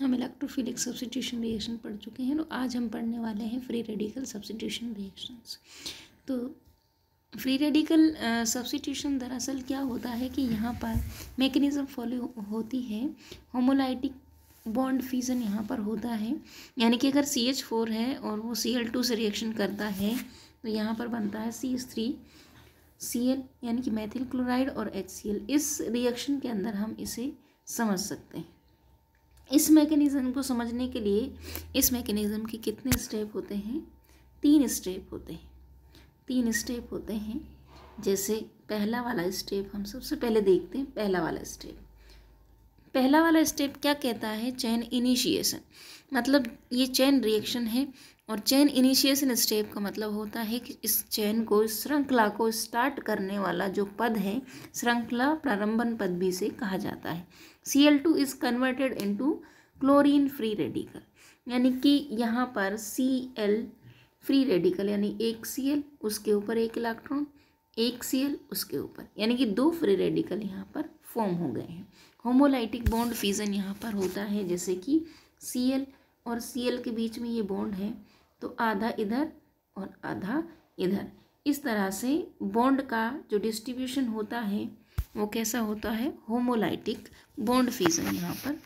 हम electrophilic substitution reaction पढ़ चुके हैं, तो आज हम पढ़ने वाले हैं फ्री रेडिकल सब्स्टिट्यूशन रिएक्शंस। तो फ्री रेडिकल सब्स्टिट्यूशन दरअसल क्या होता है कि यहाँ पर मैकेनिज्म फॉलो होती है, होमोलाइटिक बॉन्ड फ्यूजन यहाँ पर होता है, यानी कि अगर CH4 है और वो Cl2 से रिएक्शन करता है तो यहाँ पर बनता है CH3Cl यानी कि मैथिल क्लोराइड और HCl। इस रिएक्शन के अंदर हम इसे समझ सकते हैं। इस मैकेनिज्म को समझने के लिए इस मैकेनिज्म के कितने स्टेप होते हैं? 3 स्टेप होते हैं। 3 स्टेप होते हैं। जैसे पहला वाला स्टेप हम सबसे पहले देखते हैं। पहला वाला स्टेप क्या कहता है? Chain initiation. मतलब ये चेन रिएक्शन है और चेन इनिशिएशन स्टेप का मतलब होता है कि इस चेन को, इस श्रृंखला को स्टार्ट करने वाला जो पद है, श्रृंखला प्रारंभन पद भी से कहा जाता है। Cl2 is converted into chlorine free radical, यानी कि यहाँ पर Cl फ्री रेडिकल यानी एक Cl उसके ऊपर एक इलेक्ट्रॉन, एक Cl उसके ऊपर, यानी कि 2 फ्री रेडिकल यहाँ पर फॉर्म हो गए हैं। होमोलाइटिक बॉन्ड फ्यूजन यहाँ पर होता है, जैसे कि Cl और Cl के बीच में ये बॉन्ड है तो आधा इधर और आधा इधर, इस तरह से बॉन्ड का जो डिस्ट्रीब्यूशन होता है वो कैसा होता है? होमोलाइटिक बॉन्ड फ्यूजन यहाँ पर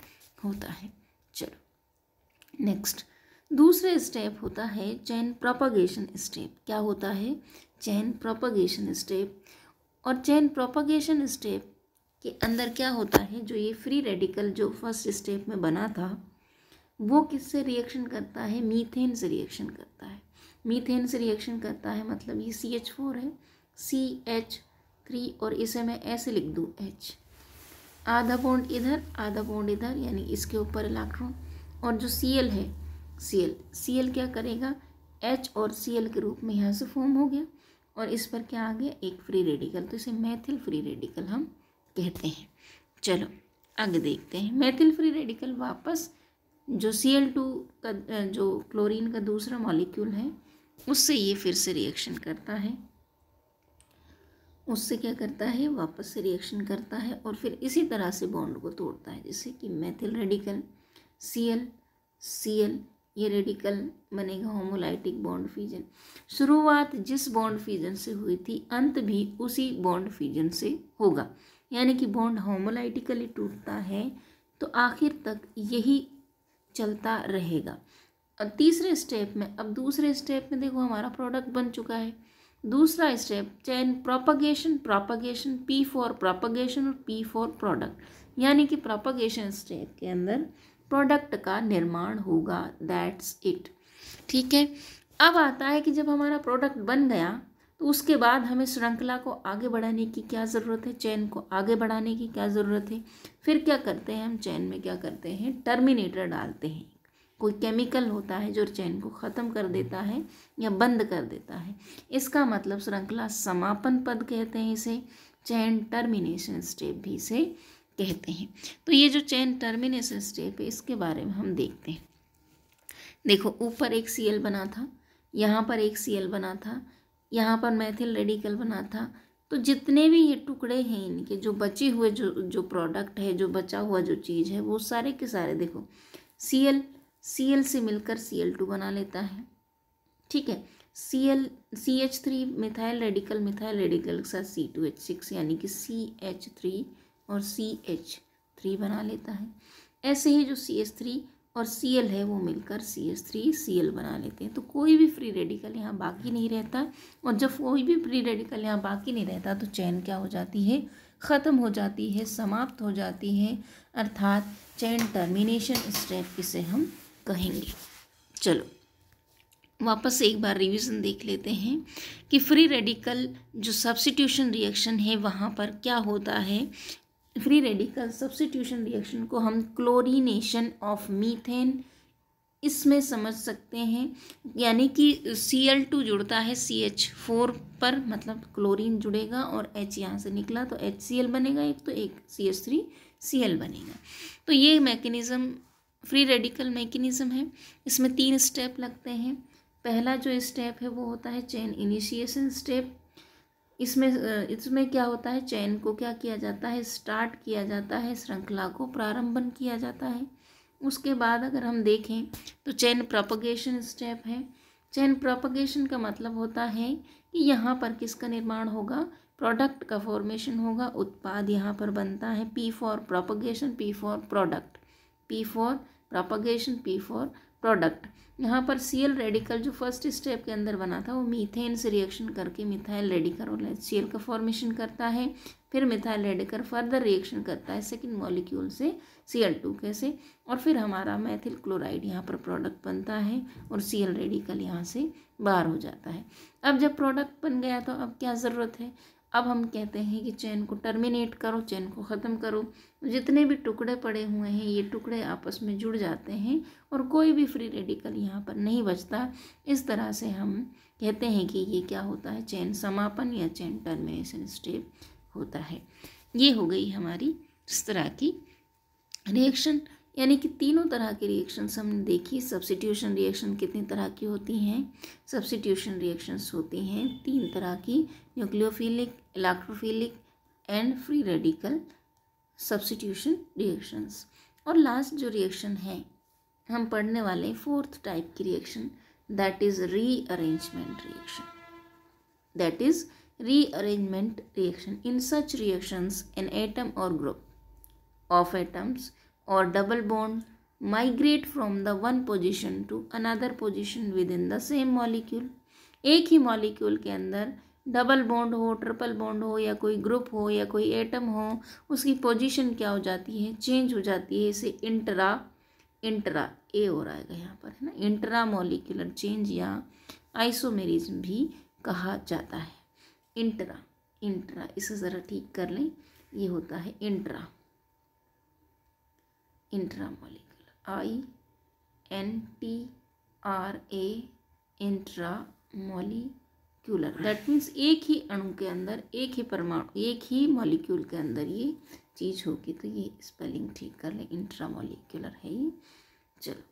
होता है। चलो नेक्स्ट, दूसरे स्टेप होता है चेन प्रोपगेशन स्टेप। क्या होता है? Chain propagation step. और चेन प्रोपगेशन स्टेप के अंदर क्या होता है? जो ये फ्री रेडिकल जो फर्स्ट स्टेप में बना था वो किससे रिएक्शन करता है? मीथेन से रिएक्शन करता है। मीथेन से रिएक्शन करता है मतलब ये CH4 है, CH3 और इसे मैं ऐसे लिख दूँ H, आधा बॉन्ड इधर आधा बॉन्ड इधर, यानी इसके ऊपर इलेक्ट्रॉन। और जो Cl है, Cl क्या करेगा? H और Cl के रूप में यहाँ से फॉर्म हो गया और इस पर क्या आ गया? एक फ्री रेडिकल, तो इसे मैथिल फ्री रेडिकल हम कहते हैं। चलो आगे देखते हैं। मैथिल फ्री रेडिकल वापस जो Cl2 का जो क्लोरीन का दूसरा मॉलिक्यूल है उससे ये फिर से रिएक्शन करता है, उससे क्या करता है? वापस से रिएक्शन करता है और फिर इसी तरह से बॉन्ड को तोड़ता है, जैसे कि मैथिल रेडिकल Cl ये रेडिकल बनेगा होमोलाइटिक बॉन्ड फ्यूजन। शुरुआत जिस बॉन्ड फ्यूजन से हुई थी अंत भी उसी बॉन्ड फ्यूजन से होगा, यानी कि बॉन्ड होमोलाइटिकली टूटता है तो आखिर तक यही चलता रहेगा। और तीसरे स्टेप में, अब दूसरे स्टेप में देखो हमारा प्रोडक्ट बन चुका है। दूसरा step chain propagation, P for propagation और P फॉर प्रोडक्ट, यानी कि प्रोपगेशन स्टेप के अंदर प्रोडक्ट का निर्माण होगा। That's it. ठीक है। अब आता है कि जब हमारा प्रोडक्ट बन गया तो उसके बाद हमें श्रृंखला को आगे बढ़ाने की क्या ज़रूरत है? चेन को आगे बढ़ाने की क्या ज़रूरत है? फिर क्या करते हैं हम? चेन में क्या करते हैं? टर्मिनेटर डालते हैं। कोई केमिकल होता है जो चेन को ख़त्म कर देता है या बंद कर देता है। इसका मतलब श्रृंखला समापन पद कहते हैं इसे, चेन टर्मिनेशन स्टेप भी इसे कहते हैं। तो ये जो चेन टर्मिनेशन स्टेप है इसके बारे में हम देखते हैं। देखो ऊपर एक Cl बना था, यहाँ पर एक Cl बना था, यहाँ पर मैथिल रेडिकल बना था, तो जितने भी ये टुकड़े हैं इनके, जो बचे हुए जो प्रोडक्ट है, जो बचा हुआ जो चीज़ है, वो सारे के सारे देखो Cl से मिलकर Cl2 बना लेता है। ठीक है। CH3 मिथाइल रेडिकल के साथ C2H6 यानी कि CH3 और CH3 बना लेता है। ऐसे ही जो CH3 और Cl है वो मिलकर CH3Cl बना लेते हैं। तो कोई भी फ्री रेडिकल यहाँ बाकी नहीं रहता, और जब कोई भी फ्री रेडिकल यहाँ बाकी नहीं रहता तो चेन क्या हो जाती है? ख़त्म हो जाती है, समाप्त हो जाती है, अर्थात चेन टर्मिनेशन स्टेप इसे हम कहेंगे। चलो वापस से एक बार रिवीजन देख लेते हैं कि फ्री रेडिकल जो सब्स्टिट्यूशन रिएक्शन है वहाँ पर क्या होता है। फ्री रेडिकल सब्स्टिट्यूशन रिएक्शन को हम क्लोरीनेशन ऑफ मीथेन इसमें समझ सकते हैं, यानी कि Cl2 जुड़ता है CH4 पर, मतलब क्लोरीन जुड़ेगा और H यहाँ से निकला तो HCl बनेगा एक, तो एक CH3Cl बनेगा। तो ये मैकेनिज़्म फ्री रेडिकल मैकेनिज़्म है। इसमें 3 स्टेप लगते हैं। पहला जो स्टेप है वो होता है चेन इनिशिएशन स्टेप। इसमें क्या होता है? चेन को क्या किया जाता है? स्टार्ट किया जाता है, श्रृंखला को प्रारंभन किया जाता है। उसके बाद अगर हम देखें तो चेन प्रोपगेशन स्टेप है। चेन प्रोपगेशन का मतलब होता है कि यहाँ पर किसका निर्माण होगा, प्रोडक्ट का फॉर्मेशन होगा, उत्पाद यहाँ पर बनता है। P for propagation, P for product, P for propagation, P for product. यहाँ पर सीएल रेडिकल जो फर्स्ट स्टेप के अंदर बना था वो मीथेन से रिएक्शन करके मिथाइल रेडिकल और HCl का फॉर्मेशन करता है। फिर मिथाइल रेडिकल फर्दर रिएक्शन करता है सेकंड मॉलिक्यूल से Cl2 कैसे, और फिर हमारा मैथिल क्लोराइड यहाँ पर प्रोडक्ट बनता है और Cl रेडिकल यहाँ से बाहर हो जाता है। अब जब प्रोडक्ट बन गया तो अब क्या ज़रूरत है, अब हम कहते हैं कि चेन को टर्मिनेट करो, चेन को ख़त्म करो। जितने भी टुकड़े पड़े हुए हैं ये टुकड़े आपस में जुड़ जाते हैं और कोई भी फ्री रेडिकल यहाँ पर नहीं बचता। इस तरह से हम कहते हैं कि ये क्या होता है, चेन समापन या चेन टर्मिनेशन स्टेप होता है। ये हो गई हमारी इस तरह की रिएक्शन, यानी कि तीनों तरह के रिएक्शंस हमने देखी। सब्स्टिट्यूशन रिएक्शन कितनी तरह की होती हैं, सब्स्टिट्यूशन रिएक्शंस होती हैं 3 तरह की, nucleophilic, electrophilic and free radical substitution reactions. और लास्ट जो रिएक्शन है हम पढ़ने वाले 4th टाइप की reaction, that is rearrangement reaction, that is rearrangement reaction. In such reactions an atom or group of atoms or double bond migrate from the one position to another position within the same molecule. एक ही molecule के अंदर double bond हो, triple bond हो, या कोई group हो या कोई एटम हो, उसकी पोजीशन क्या हो जाती है, चेंज हो जाती है। इसे इंट्रा ए हो रहा है यहाँ पर, है ना, इंट्रा मॉलिक्यूलर चेंज या आइसोमेरिज्म भी कहा जाता है। इंट्रा इसे ज़रा ठीक कर लें, ये होता है intra molecular, INTRA intra molecular. That means एक ही अणु के अंदर, एक ही परमाणु, एक ही मॉलिक्यूल के अंदर ये चीज़ होगी। तो ये स्पेलिंग ठीक कर लें, इंट्रा मॉलिक्यूलर है ये। चलो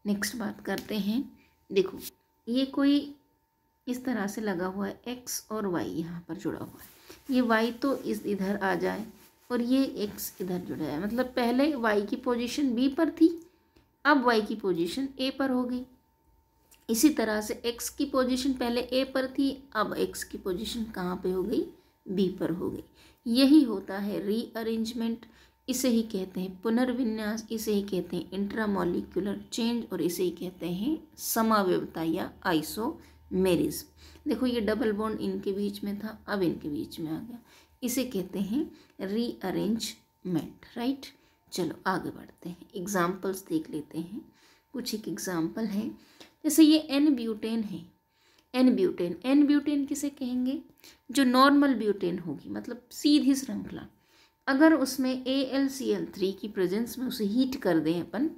नेक्स्ट बात करते हैं। देखो ये कोई इस तरह से लगा हुआ है, x और y यहाँ पर जुड़ा हुआ है। ये y तो इधर आ जाए और ये x इधर जुड़ा है, मतलब पहले y की पोजीशन b पर थी, अब y की पोजीशन a पर हो गई। इसी तरह से x की पोजीशन पहले a पर थी, अब x की पोजीशन कहाँ पे हो गई, b पर हो गई। यही होता है रीअरेंजमेंट, इसे ही कहते हैं पुनर्विन्यास, इसे ही कहते हैं इंट्रामॉलिक्यूलर चेंज, और इसे ही कहते हैं समावयवता या आइसोमेरिज्म। देखो ये डबल बॉन्ड इनके बीच में था, अब इनके बीच में आ गया, इसे कहते हैं रीअरेंजमेंट, राइट। चलो आगे बढ़ते हैं, एग्जाम्पल्स देख लेते हैं। कुछ एक एग्जाम्पल है, जैसे ये एन ब्यूटेन है, एन ब्यूटेन किसे कहेंगे, जो नॉर्मल ब्यूटेन होगी, मतलब सीधी श्रृंखला। अगर उसमें AlCl3 की प्रेजेंस में उसे हीट कर दें अपन,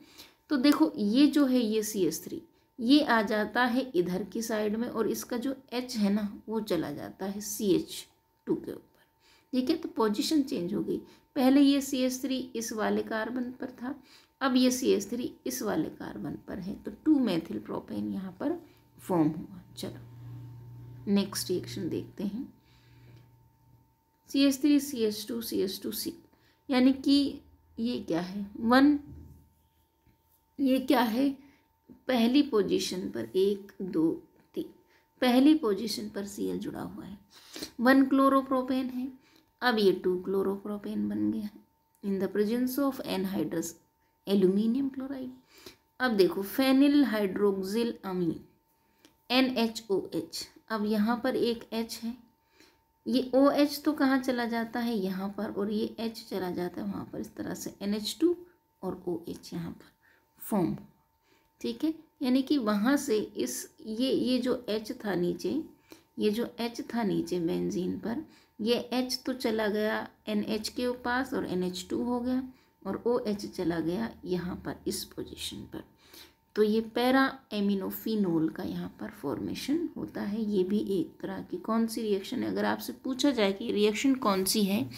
तो देखो ये जो है ये CH3 ये आ जाता है इधर की साइड में, और इसका जो H है ना वो चला जाता है CH2 के ऊपर, ठीक है। तो पोजीशन चेंज हो गई, पहले ये CH3 इस वाले कार्बन पर था, अब ये CH3 इस वाले कार्बन पर है, तो 2-मेथिल प्रोपेन यहाँ पर फॉर्म हुआ। चलो नेक्स्ट रिएक्शन देखते हैं, CH3 CH2 CH2C, यानी कि ये क्या है, ये क्या है, पहली पोजीशन पर 1 2 3, पहली पोजीशन पर Cl जुड़ा हुआ है, 1 क्लोरोप्रोपेन है, अब ये 2 क्लोरोप्रोपेन बन गया है in the presence of anhydrous aluminium chloride. अब देखो फेनिल हाइड्रोक्सिल अमीन NHOH, अब यहाँ पर एक H है, ये OH तो कहाँ चला जाता है यहाँ पर, और ये H चला जाता है वहाँ पर, इस तरह से NH2 और OH यहाँ पर फॉर्म, ठीक है। यानी कि वहाँ से इस ये जो H था नीचे, ये जो H था नीचे बेंजीन पर, ये H तो चला गया NH के पास और NH2 हो गया, और OH चला गया यहाँ पर इस पोजीशन पर, तो ये पैरा एमिनोफिनोल का यहाँ पर फॉर्मेशन होता है। ये भी एक तरह की कौन सी रिएक्शन है, अगर आपसे पूछा जाए कि रिएक्शन कौन सी है,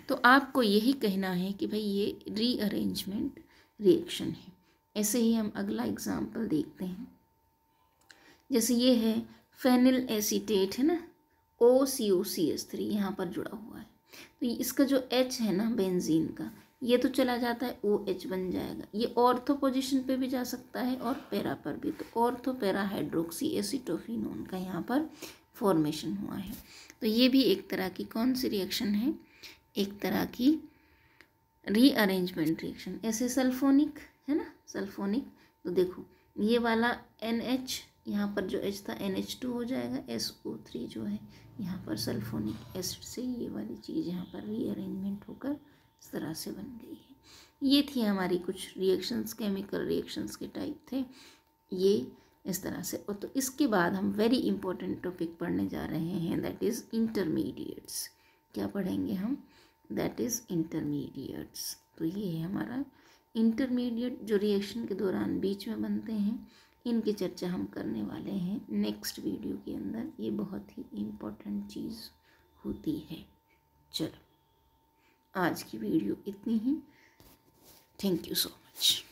तो आपको यही कहना है कि भाई ये रीअरेंजमेंट रिएक्शन है। ऐसे ही हम अगला एग्जाम्पल देखते हैं, जैसे ये है फेनिल एसीटेट है ना, OCOCH3 यहाँ पर जुड़ा हुआ है, तो इसका जो H है ना बेंजीन का, ये तो चला जाता है, OH बन जाएगा। ये ऑर्थो पोजीशन पे भी जा सकता है और पैरा पर भी। तो ऑर्थो पैरा हाइड्रोक्सी एसिटोफिनोन का यहाँ पर फॉर्मेशन हुआ है। तो ये भी एक तरह की कौन सी रिएक्शन है, एक तरह की रीअरेंजमेंट रिएक्शन। ऐसे सल्फोनिक है ना, सल्फोनिक, तो देखो ये वाला NH, यहाँ पर जो H था NH2 हो जाएगा, SO3 जो है यहाँ पर सल्फोनिक एसिड से ये वाली चीज़ यहाँ पर रीअरेंजमेंट होकर इस तरह से बन गई है। ये थी हमारी कुछ रिएक्शंस, केमिकल रिएक्शंस के टाइप थे ये इस तरह से। और तो इसके बाद हम वेरी इंपॉर्टेंट टॉपिक पढ़ने जा रहे हैं, दैट इज़ इंटरमीडिएट्स। क्या पढ़ेंगे हम, दैट इज़ इंटरमीडिएट्स। तो ये है हमारा इंटरमीडिएट जो रिएक्शन के दौरान बीच में बनते हैं, इनकी चर्चा हम करने वाले हैं नेक्स्ट वीडियो के अंदर। ये बहुत ही इम्पोर्टेंट चीज़ होती है। चलो आज की वीडियो इतनी ही। Thank you so much.